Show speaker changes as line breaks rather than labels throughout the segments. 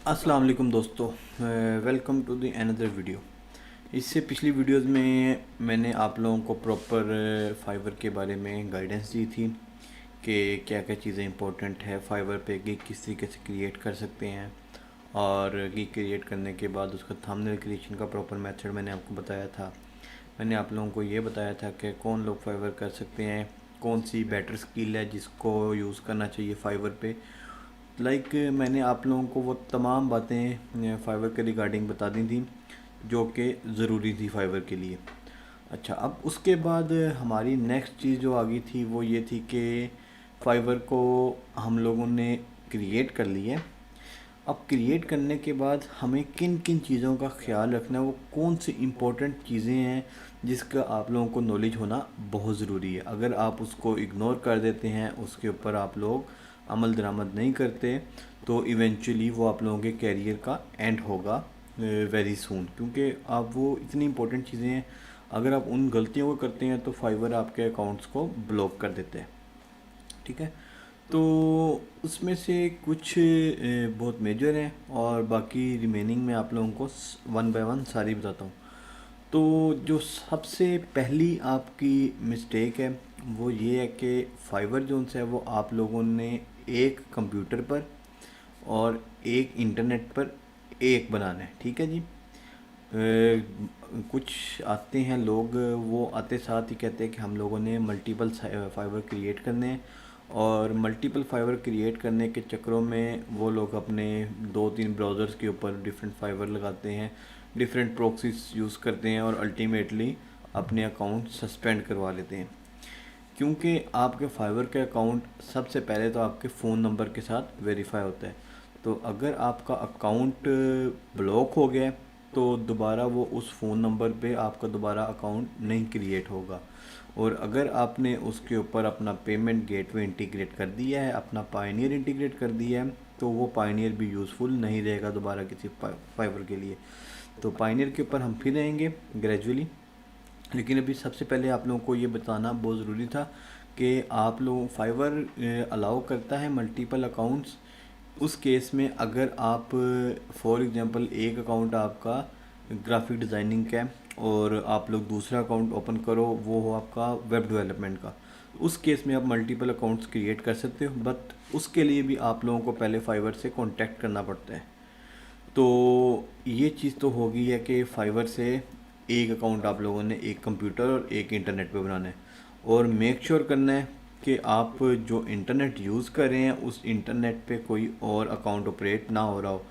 अस्सलाम वालेकुम दोस्तों, welcome to the another video. इससे पिछली वीडियोस में मैंने आप लोगों को प्रॉपर फाइवर के बारे में गाइडेंस दी थी कि क्या क्या चीज़ें इंपॉर्टेंट है फाइवर पे, गिग किस तरीके से क्रिएट कर सकते हैं, और गिग क्रिएट करने के बाद उसका थंबनेल क्रिएशन का प्रॉपर मेथड मैंने आपको बताया था। मैंने आप लोगों को ये बताया था कि कौन लोग फाइवर कर सकते हैं, कौन सी बेटर स्किल है जिसको यूज़ करना चाहिए फाइवर पे। मैंने आप लोगों को वो तमाम बातें फाइवर के रिगार्डिंग बता दी थी जो कि ज़रूरी थी फाइवर के लिए। अच्छा, अब उसके बाद हमारी नेक्स्ट चीज़ जो आ गई थी वो ये थी कि फाइवर को हम लोगों ने क्रिएट कर लिया। अब क्रिएट करने के बाद हमें किन किन चीज़ों का ख्याल रखना है, वो कौन सी इम्पोर्टेंट चीज़ें हैं जिसका आप लोगों को नॉलेज होना बहुत ज़रूरी है। अगर आप उसको इग्नोर कर देते हैं, उसके ऊपर आप लोग अमल दरामद नहीं करते, तो इवेंचुअली वो आप लोगों के कैरियर का एंड होगा वेरी सून। क्योंकि आप वो इतनी इंपॉर्टेंट चीज़ें हैं, अगर आप उन गलतियों को करते हैं तो फाइवर आपके अकाउंट्स को ब्लॉक कर देते हैं। ठीक है, तो उसमें से कुछ बहुत मेजर हैं और बाकी रिमेनिंग में आप लोगों को वन बाय वन सारी बताता हूँ। तो जो सबसे पहली आपकी मिस्टेक है वो ये है कि फाइबर जोन्स है वो आप लोगों ने एक कंप्यूटर पर और एक इंटरनेट पर एक बनाना है। ठीक है जी। कुछ आते हैं लोग, वो आते साथ ही कहते हैं कि हम लोगों ने मल्टीपल फाइबर क्रिएट करने हैं, और मल्टीपल फाइबर क्रिएट करने के चक्करों में वो लोग अपने दो तीन ब्राउज़र्स के ऊपर डिफरेंट फाइबर लगाते हैं, डिफरेंट प्रॉक्सीज यूज़ करते हैं और अल्टीमेटली अपने अकाउंट सस्पेंड करवा लेते हैं। क्योंकि आपके फाइबर के अकाउंट सबसे पहले तो आपके फ़ोन नंबर के साथ वेरीफाई होता है। तो अगर आपका अकाउंट ब्लॉक हो गया तो दोबारा वो उस फ़ोन नंबर पे आपका दोबारा अकाउंट नहीं क्रिएट होगा। और अगर आपने उसके ऊपर अपना पेमेंट गेटवे इंटीग्रेट कर दिया है, अपना पायनियर इंटीग्रेट कर दिया है, तो वो पायनियर भी यूज़फुल नहीं रहेगा दोबारा किसी फाइबर के लिए। तो पायनियर के ऊपर हम फिर रहेंगे ग्रेजुअली। लेकिन अभी सबसे पहले आप लोगों को ये बताना बहुत ज़रूरी था कि आप लोग फाइवर अलाउ करता है मल्टीपल अकाउंट्स उस केस में अगर आप फॉर एग्जांपल एक अकाउंट आपका ग्राफिक डिज़ाइनिंग का है और आप लोग दूसरा अकाउंट ओपन करो वो हो आपका वेब डेवलपमेंट का। उस केस में आप मल्टीपल अकाउंट्स क्रिएट कर सकते हो, बट उसके लिए भी आप लोगों को पहले फाइवर से कांटेक्ट करना पड़ता है। तो ये चीज़ तो हो गई है कि फाइवर से एक अकाउंट आप लोगों ने एक कंप्यूटर और एक इंटरनेट पे बनाना है, और मेक श्योर करना है कि आप जो इंटरनेट यूज़ कर रहे हैं उस इंटरनेट पे कोई और अकाउंट ऑपरेट ना हो रहा हो।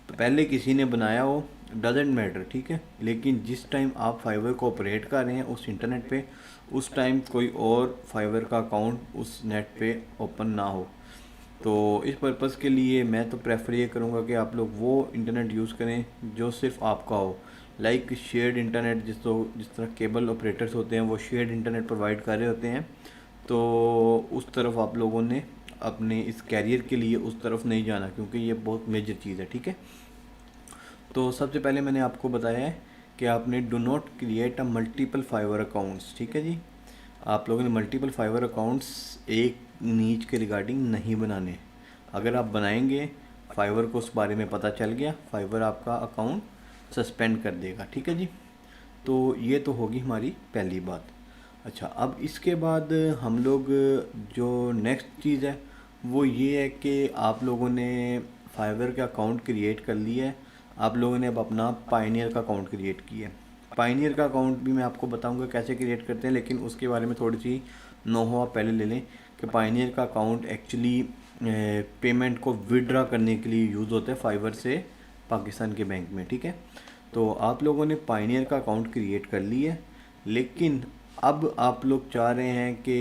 तो पहले किसी ने बनाया हो डजेंट मैटर, ठीक है, लेकिन जिस टाइम आप फाइबर को ऑपरेट कर रहे हैं उस इंटरनेट पे, उस टाइम कोई और फाइबर का अकाउंट उस नेट पे ओपन ना हो। तो इस पर्पज़ के लिए मैं तो प्रेफर ये करूँगा कि आप लोग वो इंटरनेट यूज़ करें जो सिर्फ आपका हो। लाइक शेयर्ड इंटरनेट, जिस तरह केबल ऑपरेटर्स होते हैं वो शेयर्ड इंटरनेट प्रोवाइड कर रहे होते हैं, तो उस तरफ आप लोगों ने अपने इस कैरियर के लिए उस तरफ नहीं जाना, क्योंकि ये बहुत मेजर चीज़ है। ठीक है, तो सबसे पहले मैंने आपको बताया है कि आपने do not create a multiple Fiverr accounts. ठीक है जी, आप लोगों ने मल्टीपल फाइवर अकाउंट्स एक नीच के रिगार्डिंग नहीं बनाने। अगर आप बनाएंगे, फाइवर को उस बारे में पता चल गया, फाइवर आपका अकाउंट सस्पेंड कर देगा। ठीक है जी, तो ये तो होगी हमारी पहली बात। अच्छा, अब इसके बाद हम लोग जो नेक्स्ट चीज़ है वो ये है कि आप लोगों ने फाइवर का अकाउंट क्रिएट कर लिया है, आप लोगों ने अब अपना पायनियर का अकाउंट क्रिएट किया है। पायनियर का अकाउंट भी मैं आपको बताऊंगा कैसे क्रिएट करते हैं, लेकिन उसके बारे में थोड़ी सी नो हो आप पहले ले लें कि पायनियर का अकाउंट एक्चुअली पेमेंट को विड्रा करने के लिए यूज़ होता है फाइवर से पाकिस्तान के बैंक में। ठीक है, तो आप लोगों ने पायनियर का अकाउंट क्रिएट कर लिया है, लेकिन अब आप लोग चाह रहे हैं कि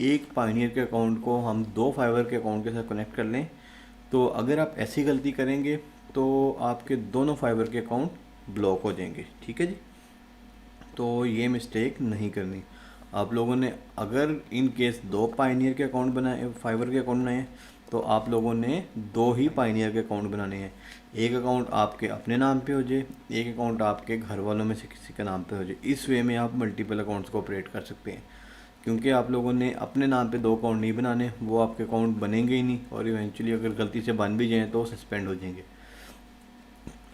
एक पायनियर के अकाउंट को हम दो फाइवर के अकाउंट के साथ कनेक्ट कर लें। तो अगर आप ऐसी गलती करेंगे तो आपके दोनों फाइबर के अकाउंट ब्लॉक हो जाएंगे। ठीक है जी, तो ये मिस्टेक नहीं करनी। आप लोगों ने अगर इन केस दो पायनियर के अकाउंट बनाए, फाइबर के अकाउंट बनाए, तो आप लोगों ने दो ही पायनियर के अकाउंट बनाने हैं। एक अकाउंट आपके अपने नाम पे हो जाए, एक अकाउंट आपके घर वालों में से किसी के नाम पे हो जाए। इस वे में आप मल्टीपल अकाउंट्स को ऑपरेट कर सकते हैं, क्योंकि आप लोगों ने अपने नाम पे दो अकाउंट नहीं बनाने, वो आपके अकाउंट बनेंगे ही नहीं, और इवेंचुअली अगर गलती से बन भी जाएँ तो सस्पेंड हो जाएंगे।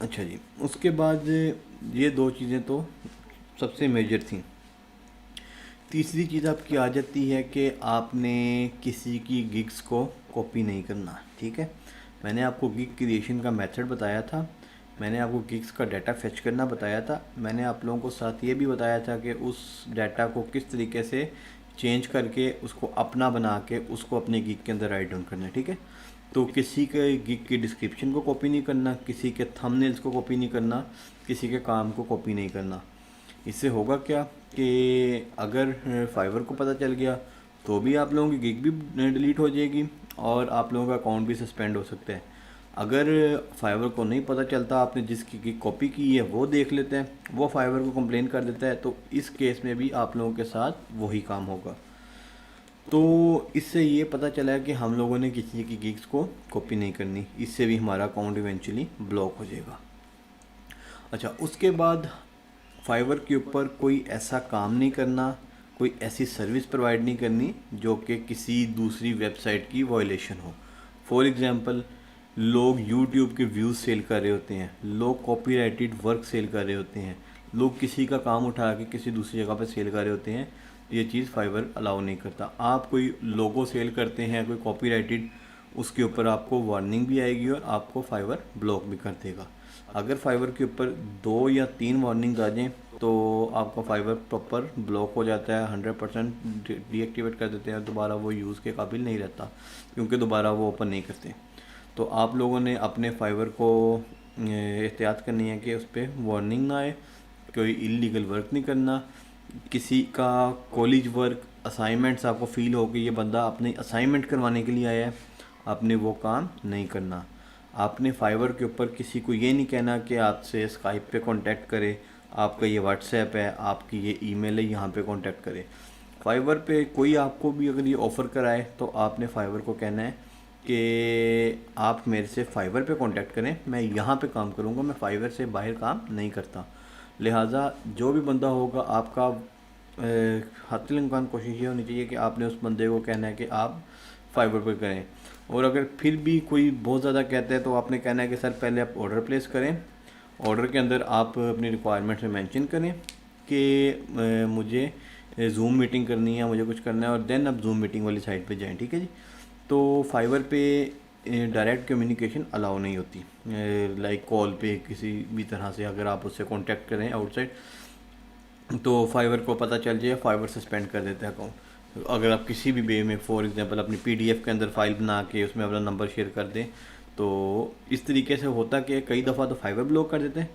अच्छा जी, उसके बाद ये दो चीज़ें तो सबसे मेजर थी। तीसरी चीज़ आपकी आ जाती है कि आपने किसी की गिग्स को कॉपी नहीं करना, ठीक है। मैंने आपको गिग क्रिएशन का मेथड बताया था, मैंने आपको गिग्स का डाटा फेच करना बताया था, मैंने आप लोगों को साथ ये भी बताया था कि उस डाटा को किस तरीके से चेंज करके उसको अपना बना के उसको अपने गिग के अंदर राइट डाउन करना है, ठीक है। तो किसी के गिग की डिस्क्रिप्शन को कॉपी नहीं करना, किसी के थंबनेल्स को कॉपी नहीं करना, किसी के काम को कॉपी नहीं करना। इससे होगा क्या कि अगर फाइवर को पता चल गया तो भी आप लोगों की गिग भी डिलीट हो जाएगी और आप लोगों का अकाउंट भी सस्पेंड हो सकता है। अगर फाइवर को नहीं पता चलता, आपने जिसकी गिग कॉपी की है वो देख लेते हैं, वो फाइवर को कंप्लेन कर देता है, तो इस केस में भी आप लोगों के साथ वही काम होगा। तो इससे ये पता चला है कि हम लोगों ने किसी की गिग्स को कॉपी नहीं करनी, इससे भी हमारा अकाउंट इवेंचुअली ब्लॉक हो जाएगा। अच्छा, उसके बाद फाइवर के ऊपर कोई ऐसा काम नहीं करना, कोई ऐसी सर्विस प्रोवाइड नहीं करनी जो कि किसी दूसरी वेबसाइट की वायलेशन हो। फॉर एग्ज़ाम्पल, लोग यूट्यूब के व्यूज़ सेल कर रहे होते हैं, लोग कॉपीराइटेड वर्क सेल कर रहे होते हैं, लोग किसी का काम उठा के किसी दूसरी जगह पर सेल कर रहे होते हैं। ये चीज़ फाइवर अलाउ नहीं करता। आप कोई लोगो सेल करते हैं कोई कॉपीराइटेड, उसके ऊपर आपको वार्निंग भी आएगी और आपको फाइवर ब्लॉक भी कर देगा। अगर फाइवर के ऊपर 2 या 3 वार्निंग आ जाएँ तो आपका फाइवर प्रॉपर ब्लॉक हो जाता है, 100% डीएक्टिवेट कर देते हैं, दोबारा वो यूज़ के काबिल नहीं रहता, क्योंकि दोबारा वो ओपन नहीं करते। तो आप लोगों ने अपने फाइवर को एहतियात करनी है कि उस पर वार्निंग ना आए, कोई इलीगल वर्क नहीं करना, किसी का कॉलेज वर्क असाइनमेंट्स आपको फ़ील हो कि ये बंदा अपनी असाइनमेंट करवाने के लिए आया है, आपने वो काम नहीं करना। आपने फाइवर के ऊपर किसी को ये नहीं कहना कि आपसे स्काइप पे कांटेक्ट करे, आपका ये व्हाट्सएप है, आपकी ये ईमेल है, यहाँ पे कांटेक्ट करे। फाइवर पे कोई आपको भी अगर ये ऑफ़र कराए तो आपने फाइवर को कहना है कि आप मेरे से फाइवर पे कांटेक्ट करें, मैं यहाँ पे काम करूँगा, मैं फाइवर से बाहर काम नहीं करता। लिहाजा जो भी बंदा होगा आपका हत्तल इम्कान कोशिश ये होनी चाहिए कि आपने उस बंदे को कहना है कि आप फाइबर पे करें। और अगर फिर भी कोई बहुत ज़्यादा कहता है तो आपने कहना है कि सर पहले आप ऑर्डर प्लेस करें, ऑर्डर के अंदर आप अपनी रिक्वायरमेंट्स में मेंशन करें कि मुझे जूम मीटिंग करनी है, मुझे कुछ करना है, और देन आप जूम मीटिंग वाली साइट पे जाएं, ठीक है जी। तो फाइवर पे डायरेक्ट कम्युनिकेशन अलाउ नहीं होती, लाइक कॉल पे किसी भी तरह से अगर आप उससे कांटेक्ट करें आउटसाइड तो फाइवर को पता चल जाए, फाइवर सस्पेंड कर देता है अकाउंट। अगर आप किसी भी वे में फॉर एग्जांपल अपनी पीडीएफ के अंदर फाइल बना के उसमें अपना नंबर शेयर कर दें, तो इस तरीके से होता कि कई दफ़ा तो फाइवर ब्लॉक कर देते हैं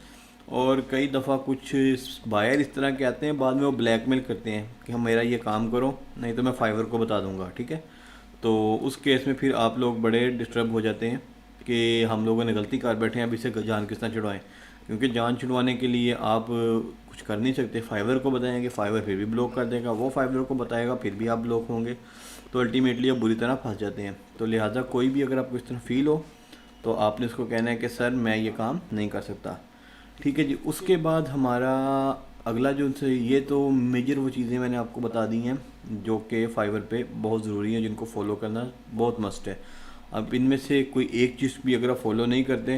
और कई दफ़ा कुछ बायर इस तरह के आते हैं, बाद में वो ब्लैकमेल करते हैं कि हम मेरा ये काम करो नहीं तो मैं फाइवर को बता दूंगा, ठीक है। तो उस केस में फिर आप लोग बड़े डिस्टर्ब हो जाते हैं कि हम लोगों ने गलती कर बैठे हैं, अब इसे जान किस तरह छुड़वाएं, क्योंकि जान छुड़वाने के लिए आप कुछ कर नहीं सकते। फाइवर को बताएंगे, फाइवर फिर भी ब्लॉक कर देगा, वो फाइवर को बताएगा, फिर भी आप ब्लॉक होंगे, तो अल्टीमेटली आप बुरी तरह फंस जाते हैं। तो लिहाजा कोई भी अगर आपको इस तरह फील हो तो आपने उसको कहना है कि सर मैं ये काम नहीं कर सकता, ठीक है जी। उसके बाद हमारा अगला जो उनसे, ये तो मेजर वो चीज़ें मैंने आपको बता दी हैं जो कि फाइवर पे बहुत ज़रूरी है, जिनको फॉलो करना बहुत मस्ट है। अब इनमें से कोई एक चीज़ भी अगर आप फॉलो नहीं करते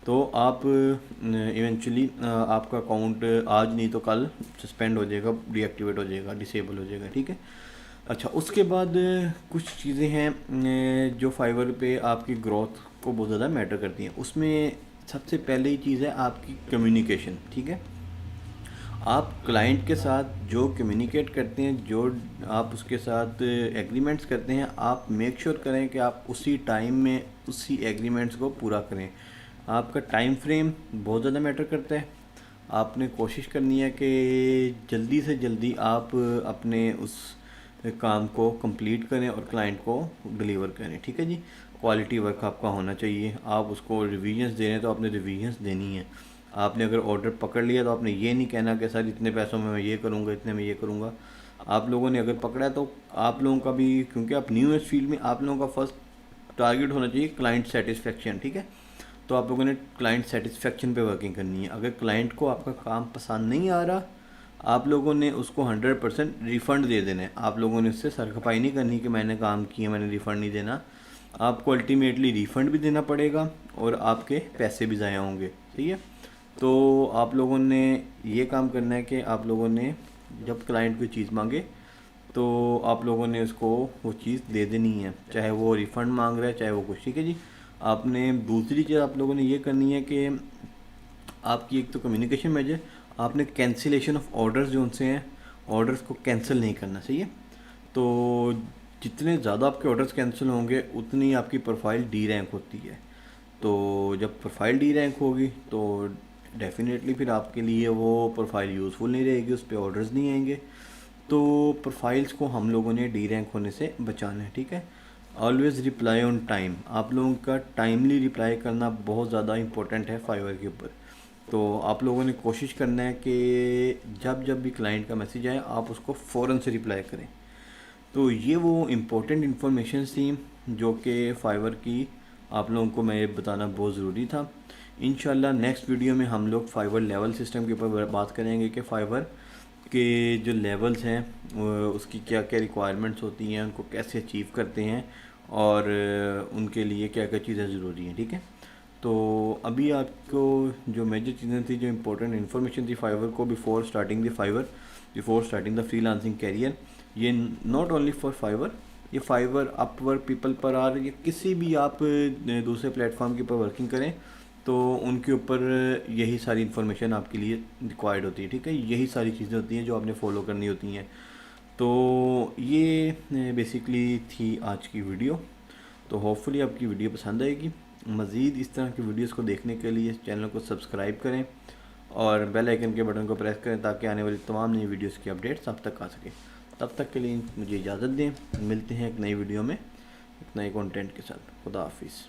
तो आप इवेंचुअली आपका अकाउंट आज नहीं तो कल सस्पेंड हो जाएगा, डीएक्टिवेट हो जाएगा, डिसेबल हो जाएगा, ठीक है। अच्छा, उसके बाद कुछ चीज़ें हैं जो फाइवर पे आपकी ग्रोथ को बहुत ज़्यादा मैटर करती हैं। उसमें सबसे पहले ही चीज़ है आपकी कम्युनिकेशन, ठीक है। आप क्लाइंट के साथ जो कम्युनिकेट करते हैं, जो आप उसके साथ एग्रीमेंट्स करते हैं, आप मेक श्योर करें कि आप उसी टाइम में उसी एग्रीमेंट्स को पूरा करें। आपका टाइम फ्रेम बहुत ज़्यादा मैटर करता है। आपने कोशिश करनी है कि जल्दी से जल्दी आप अपने उस काम को कंप्लीट करें और क्लाइंट को डिलीवर करें, ठीक है जी। क्वालिटी वर्क आपका होना चाहिए। आप उसको रिवीजन्स दे रहे हैं तो आपने रिवीजन्स देनी है। आपने अगर ऑर्डर पकड़ लिया तो आपने ये नहीं कहना कि सर इतने पैसों में मैं ये करूँगा, इतने में ये करूँगा। आप लोगों ने अगर पकड़ा है तो आप लोगों का भी, क्योंकि आप न्यू इस फील्ड में, आप लोगों का फर्स्ट टारगेट होना चाहिए क्लाइंट सेटिस्फेक्शन, ठीक है। तो आप लोगों ने क्लाइंट सेटिस्फेक्शन पे वर्किंग करनी है। अगर क्लाइंट को आपका काम पसंद नहीं आ रहा, आप लोगों ने उसको 100% रिफ़ंड दे देना है। आप लोगों ने उससे सरखपाई नहीं करनी कि मैंने काम किया मैंने रिफ़ंड नहीं देना। आपको अल्टीमेटली रिफ़ंड भी देना पड़ेगा और आपके पैसे भी ज़ाया होंगे। सही है। तो आप लोगों ने ये काम करना है कि आप लोगों ने जब क्लाइंट कोई चीज़ मांगे तो आप लोगों ने उसको वो चीज़ दे देनी है, चाहे वो रिफ़ंड मांग रहा है चाहे वो कुछ। ठीक है जी। आपने दूसरी चीज़ आप लोगों ने ये करनी है कि आपकी एक तो कम्युनिकेशन मैनेजर, आपने कैंसिलेशन ऑफ ऑर्डर्स जो उनसे हैं, ऑर्डर्स को कैंसिल नहीं करना। सही है। तो जितने ज़्यादा आपके ऑर्डर्स कैंसिल होंगे उतनी आपकी प्रोफाइल डी रैंक होती है। तो जब प्रोफाइल डी रैंक होगी तो डेफिनेटली फिर आपके लिए वो प्रोफाइल यूज़फुल नहीं रहेगी, उस पर ऑर्डर्स नहीं आएंगे। तो प्रोफाइल्स को हम लोगों ने डी रैंक होने से बचाना है। ठीक है। ऑलवेज़ रिप्लाई ऑन टाइम, आप लोगों का टाइमली रिप्लाई करना बहुत ज़्यादा इंपॉर्टेंट है फाइवर के ऊपर। तो आप लोगों ने कोशिश करना है कि जब जब भी क्लाइंट का मैसेज आए आप उसको फ़ौरन से रिप्लाई करें। तो ये वो इम्पोर्टेंट इन्फॉर्मेशन थी जो कि फाइवर की आप लोगों को मैं बताना बहुत ज़रूरी था। इंशाल्लाह नेक्स्ट वीडियो में हम लोग फाइवर लेवल सिस्टम के ऊपर बात करेंगे कि फाइवर के जो लेवल्स हैं उसकी क्या क्या रिक्वायरमेंट्स होती हैं, उनको कैसे अचीव करते हैं और उनके लिए क्या क्या चीज़ें ज़रूरी हैं। ठीक है। तो अभी आपको जो मेजर चीज़ें थी, जो इम्पोर्टेंट इन्फॉर्मेशन थी फाइवर को before starting the Fiverr, before starting the freelancing career, ये नॉट ओनली फॉर फाइवर, ये Fiverr, Upwork, PeoplePerHour, ये किसी भी आप दूसरे प्लेटफॉर्म के ऊपर वर्किंग करें तो उनके ऊपर यही सारी इन्फॉर्मेशन आपके लिए रिक्वायर्ड होती है। ठीक है। यही सारी चीज़ें होती हैं जो आपने फॉलो करनी होती हैं। तो ये बेसिकली थी आज की वीडियो। तो होपफुली आपकी वीडियो पसंद आएगी। मज़ीद इस तरह की वीडियोस को देखने के लिए इस चैनल को सब्सक्राइब करें और बेल आइकन के बटन को प्रेस करें ताकि आने वाली तमाम नई वीडियोस की अपडेट्स आप तक आ सके। तब तक के लिए मुझे इजाज़त दें, मिलते हैं एक नई वीडियो में एक नए कंटेंट के साथ। खुदा हाफिज़।